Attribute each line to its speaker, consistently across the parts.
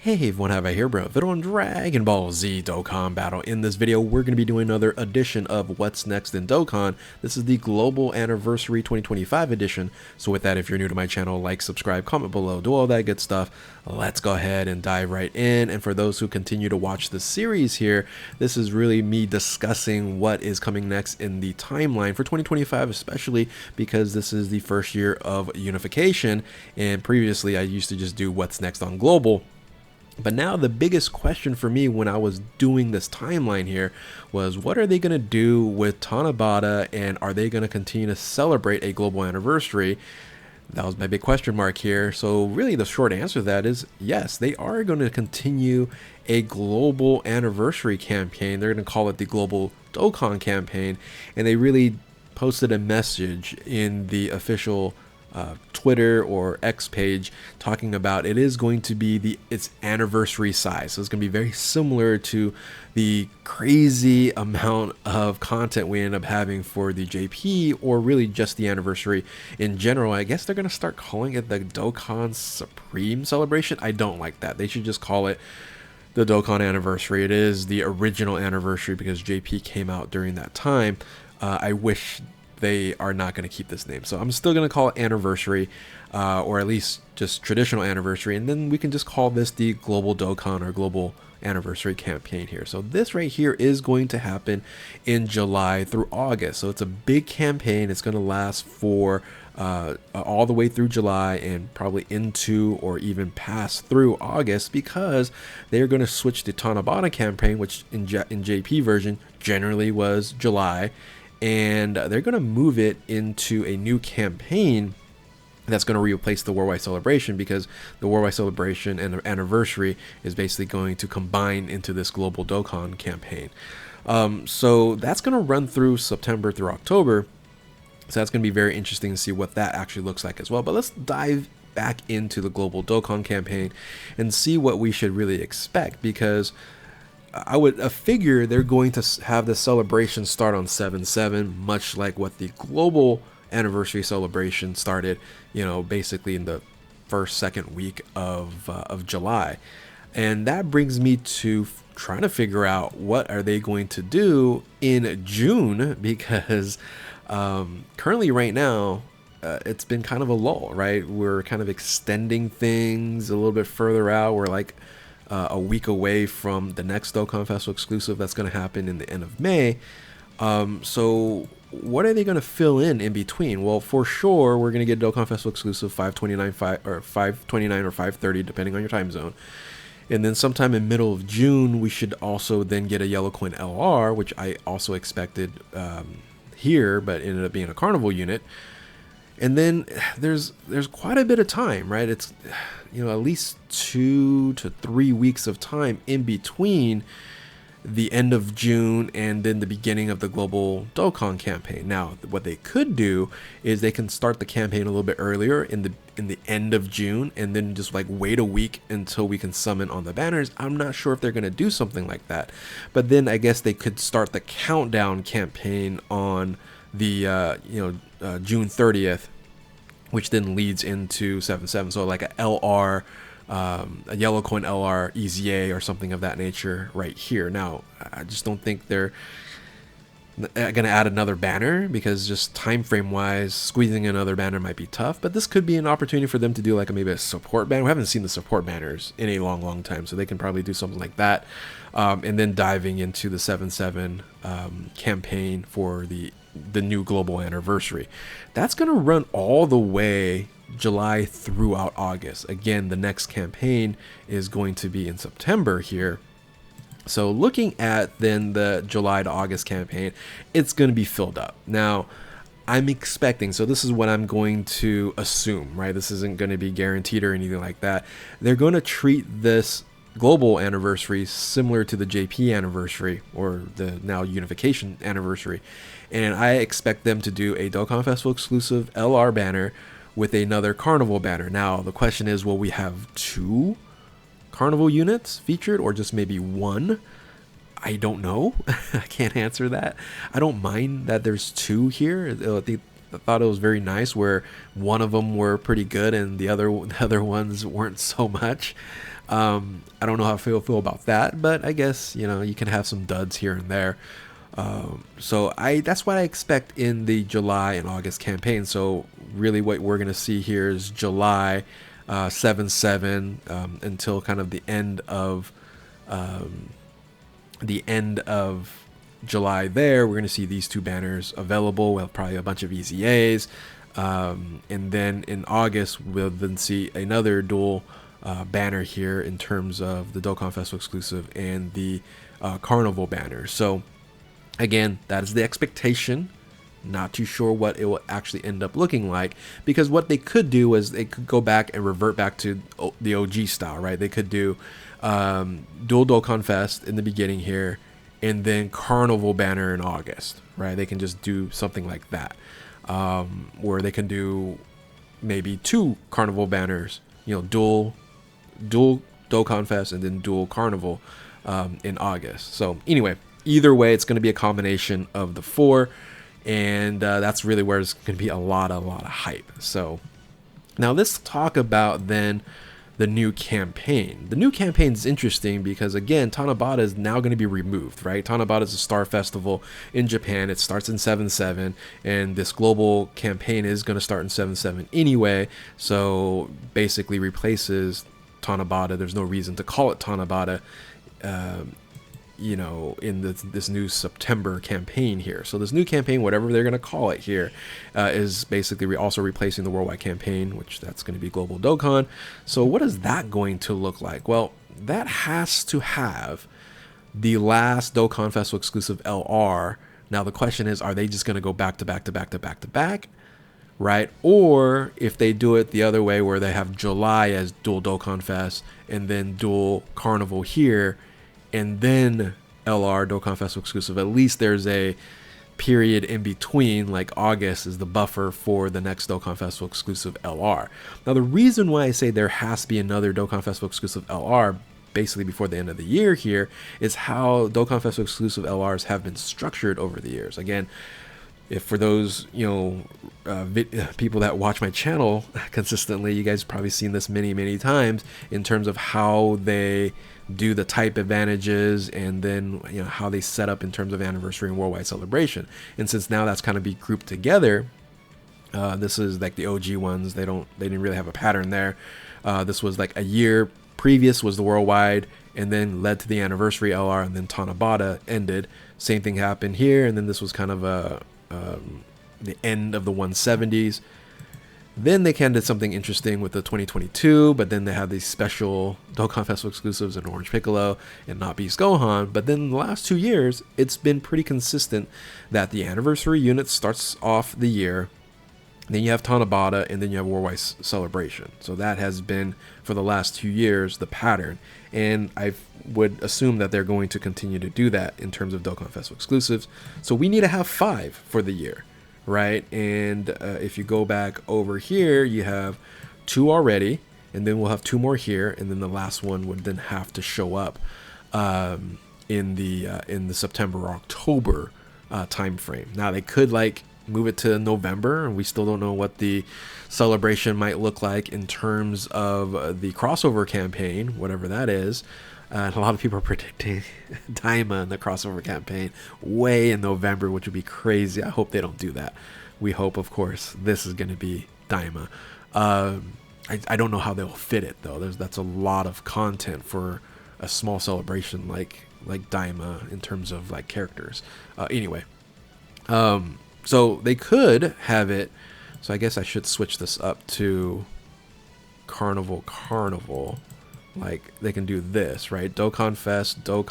Speaker 1: Hey everyone, have I here, bro? Video on Dragon Ball Z Dokkan Battle. In this video, we're going to be doing another edition of What's Next in Dokkan. This is the Global Anniversary 2025 edition. So with that, if you're new to my channel, like, subscribe, comment below, do all that good stuff. Let's go ahead and dive right in. And for those who continue to watch the series here, this is really me discussing what is coming next in the timeline for 2025, especially because this is the first year of unification. And previously, I used to just do What's Next on Global. But now the biggest question for me when I was doing this timeline here was, what are they going to do with Tanabata, and are they going to continue to celebrate a global anniversary? That was my big question mark here. So really the short answer to that is yes, they are going to continue a global anniversary campaign. They're going to call it the Global Dokkan campaign, and they really posted a message in the official Twitter or X page talking about it is going to be its anniversary size. So it's going to be very similar to the crazy amount of content we end up having for the JP, or really just the anniversary in general. I guess they're going to start calling it the Dokkan Supreme Celebration. I don't like that. They should just call it the Dokkan Anniversary. It is the original anniversary because JP came out during that time. I wish they are not going to keep this name, so I'm still going to call it Anniversary, or at least just Traditional Anniversary, and then we can just call this the Global Dokkan or Global Anniversary campaign here. So this right here is going to happen in July through August, so it's a big campaign. It's going to last for all the way through July and probably into or even pass through August, because they're going to switch the Tanabata campaign, which in JP version generally was July, and they're going to move it into a new campaign that's going to replace the Worldwide Celebration, because the Worldwide Celebration and the Anniversary is basically going to combine into this Global Dokkan campaign. So that's going to run through September through October. So that's going to be very interesting to see what that actually looks like as well. But let's dive back into the Global Dokkan campaign and see what we should really expect, because I would figure they're going to have the celebration start on 7/7, much like what the global anniversary celebration started, you know, basically in the second week of July. And that brings me to trying to figure out what are they going to do in June, because currently right now it's been kind of a lull, right? We're kind of extending things a little bit further out. We're like a week away from the next Dokkan Festival exclusive that's going to happen in the end of May. So what are they going to fill in between? Well, for sure, we're going to get Dokkan Festival exclusive 529 or 530, depending on your time zone. And then sometime in middle of June, we should also then get a Yellow Coin LR, which I also expected here, but ended up being a Carnival unit. And then there's quite a bit of time, right? It's, you know, at least 2 to 3 weeks of time in between the end of June and then the beginning of the Global Dokkan campaign. Now, what they could do is they can start the campaign a little bit earlier in the end of June, and then just like wait a week until we can summon on the banners. I'm not sure if they're going to do something like that, but then I guess they could start the countdown campaign on the June 30th, which then leads into 7/7. So like a LR, a Yellow Coin LR EZA or something of that nature right here. Now, I just don't think they're going to add another banner, because just time frame wise, squeezing another banner might be tough. But this could be an opportunity for them to do like maybe a support banner. We haven't seen the support banners in a long time, so they can probably do something like that. And then diving into the 7/7 campaign for the new global anniversary. That's going to run all the way July throughout August. Again, the next campaign is going to be in September here. So looking at then the July to August campaign, it's going to be filled up. Now, I'm expecting, so this is what I'm going to assume, right? This isn't going to be guaranteed or anything like that. They're going to treat this global anniversary similar to the JP anniversary, or the now unification anniversary, and I expect them to do a Dokkan Festival exclusive LR banner with another Carnival banner. Now the question is, will we have 2 Carnival units featured, or just maybe 1? I don't know. I can't answer that. I don't mind that there's 2 here. I thought it was very nice where one of them were pretty good and the other ones weren't so much. I don't know how I feel about that, but I guess, you know, you can have some duds here and there. So that's what I expect in the July and August campaign. So really what we're going to see here is July 7/7 until kind of the end of July there. We're going to see these two banners available. We'll have probably a bunch of EZAs. And then in August, we'll then see another dual banner here in terms of the Dokkan Festival exclusive and the Carnival banner. So again, that is the expectation. Not too sure what it will actually end up looking like, because what they could do is they could go back and revert back to the OG style, right? They could do dual Dokkan Fest in the beginning here, and then Carnival banner in August, right? They can just do something like that, where they can do maybe two Carnival banners, you know, dual Dokkan Fest and then dual Carnival in August. So anyway, either way, it's going to be a combination of the four. And that's really where it's going to be a lot of hype. So now let's talk about then the new campaign. The new campaign is interesting because, again, Tanabata is now going to be removed, right? Tanabata is a star festival in Japan. It starts in 7/7, and this global campaign is going to start in 7/7 anyway. So basically replaces Tanabata. There's no reason to call it Tanabata, you know, in this new September campaign here. So this new campaign, whatever they're going to call it here, is basically also replacing the worldwide campaign, which that's going to be Global Dokkan. So what is that going to look like? Well, that has to have the last Dokkan Festival exclusive LR. Now the question is, are they just going to go back to back to back to back to back, right? Or if they do it the other way, where they have July as dual Dokkan Fest and then dual Carnival here, and then LR Dokkan Festival exclusive, at least there's a period in between, like August is the buffer for the next Dokkan Festival exclusive LR. Now the reason why I say there has to be another Dokkan Festival exclusive LR basically before the end of the year here is how Dokkan Festival exclusive LRs have been structured over the years. Again, if for those, you know, people that watch my channel consistently, you guys have probably seen this many times in terms of how they do the type advantages, and then, you know, how they set up in terms of anniversary and worldwide celebration. And since now that's kind of be grouped together, this is like the OG ones. They didn't really have a pattern there. This was like a year previous was the worldwide, and then led to the anniversary LR, and then Tanabata ended. Same thing happened here, and then this was kind of the end of the 170s. Then they kind of did something interesting with the 2022, but then they had these special Dokkan Festival exclusives in Orange Piccolo and Not Beast Gohan. But then the last 2 years, it's been pretty consistent that the anniversary unit starts off the year, then you have Tanabata, and then you have Worldwide Celebration. So that has been, for the last 2 years, the pattern. And I would assume that they're going to continue to do that in terms of Dokkan Festival exclusives. So we need to have 5 for the year, right? And if you go back over here, you have 2 already, and then we'll have 2 more here, and then the last one would then have to show up in the September or October time frame. Now they could like move it to November, and we still don't know what the celebration might look like in terms of the crossover campaign, whatever that is. A lot of people are predicting Daima in the crossover campaign way in November, which would be crazy. I hope they don't do that. We hope, of course, this is going to be Daima. I don't know how they'll fit it, though. That's a lot of content for a small celebration like Daima in terms of like characters. Anyway, so they could have it. So I guess I should switch this up to Carnival. Like they can do this, right? Dokkan Fest. Oh,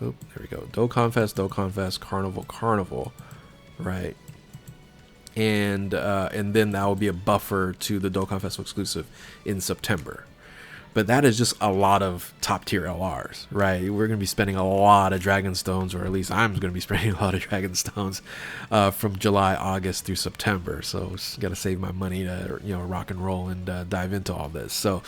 Speaker 1: there we go. Dokkan Fest, Carnival, right? And then that will be a buffer to the Dokkan Festival exclusive in September. But that is just a lot of top tier LRs, right? We're going to be spending a lot of Dragon Stones, or at least I'm going to be spending a lot of Dragon Stones from July, August through September. So just got to save my money to, you know, rock and roll and dive into all this. So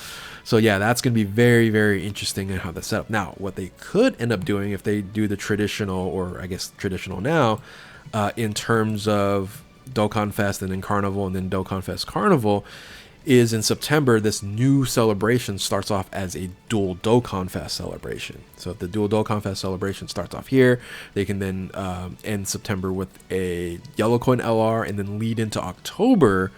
Speaker 1: yeah, that's going to be very, very interesting in how that's set up. Now, what they could end up doing if they do the traditional, or I guess traditional now, in terms of Dokkan Fest and then Carnival and then Dokkan Fest Carnival, is in September, this new celebration starts off as a dual Dokkan Fest celebration. So if the dual Dokkan Fest celebration starts off here, they can then end September with a Yellow Coin LR and then lead into October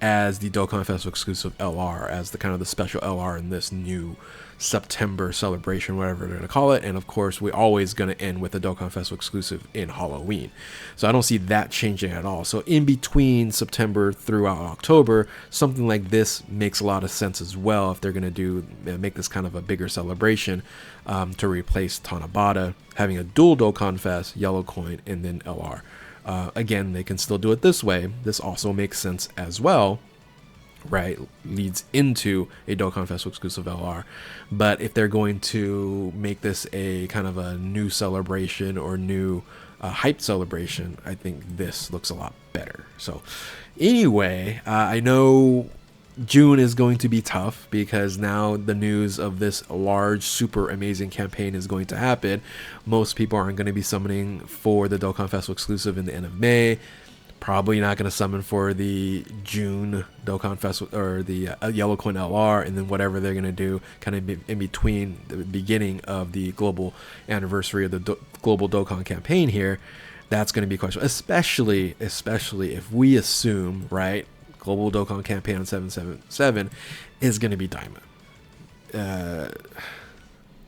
Speaker 1: as the Dokkan Fest exclusive LR, as the kind of the special LR in this new September celebration, whatever they're gonna call it. And of course, we're always gonna end with the Dokkan Fest exclusive in Halloween. So I don't see that changing at all. So in between September throughout October, something like this makes a lot of sense as well if they're gonna do make this kind of a bigger celebration to replace Tanabata, having a dual Dokkan Fest, Yellow Coin, and then LR. Again, they can still do it this way. This also makes sense as well, right? Leads into a Dokkan Fest exclusive LR. But if they're going to make this a kind of a new celebration or new hype celebration, I think this looks a lot better. So anyway, I know June is going to be tough because now the news of this large, super amazing campaign is going to happen. Most people aren't going to be summoning for the Dokkan Festival exclusive in the end of May. Probably not going to summon for the June Dokkan Festival or the Yellow Coin LR, and then whatever they're going to do kind of in between the beginning of the global anniversary of the global Dokkan campaign here. That's going to be a question, especially if we assume, right, global Dokkan campaign on 777 is going to be Daima.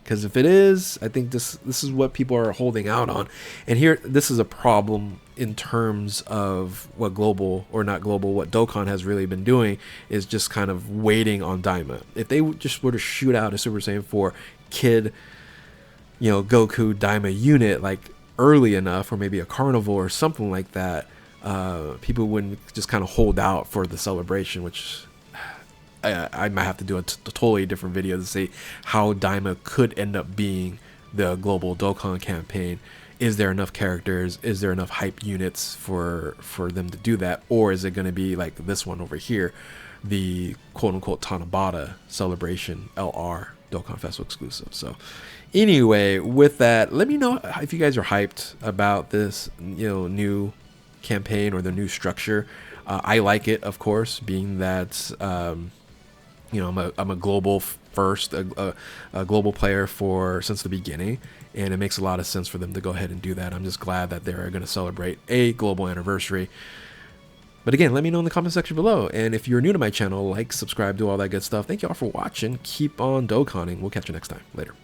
Speaker 1: Because if it is, I think this is what people are holding out on. And here, this is a problem in terms of what global, or not global, what Dokkan has really been doing is just kind of waiting on Daima. If they just were to shoot out a Super Saiyan 4 Kid, Goku Daima unit like early enough, or maybe a Carnival or something like that, people wouldn't just kind of hold out for the celebration, which I might have to do a totally different video to see how Daima could end up being the global Dokkan campaign. Is there enough characters? Is there enough hype units for them to do that? Or is it going to be like this one over here, the quote-unquote Tanabata celebration LR Dokkan Festival exclusive? So anyway, with that, let me know if you guys are hyped about this new campaign or the new structure. I like it, of course, being that I'm a global first, a global player since the beginning, and it makes a lot of sense for them to go ahead and do that. I'm just glad that they're going to celebrate a global anniversary. But again, let me know in the comment section below, and if you're new to my channel, like, subscribe, do all that good stuff. Thank you all for watching. Keep on Dokkaning. We'll catch you next time. Later.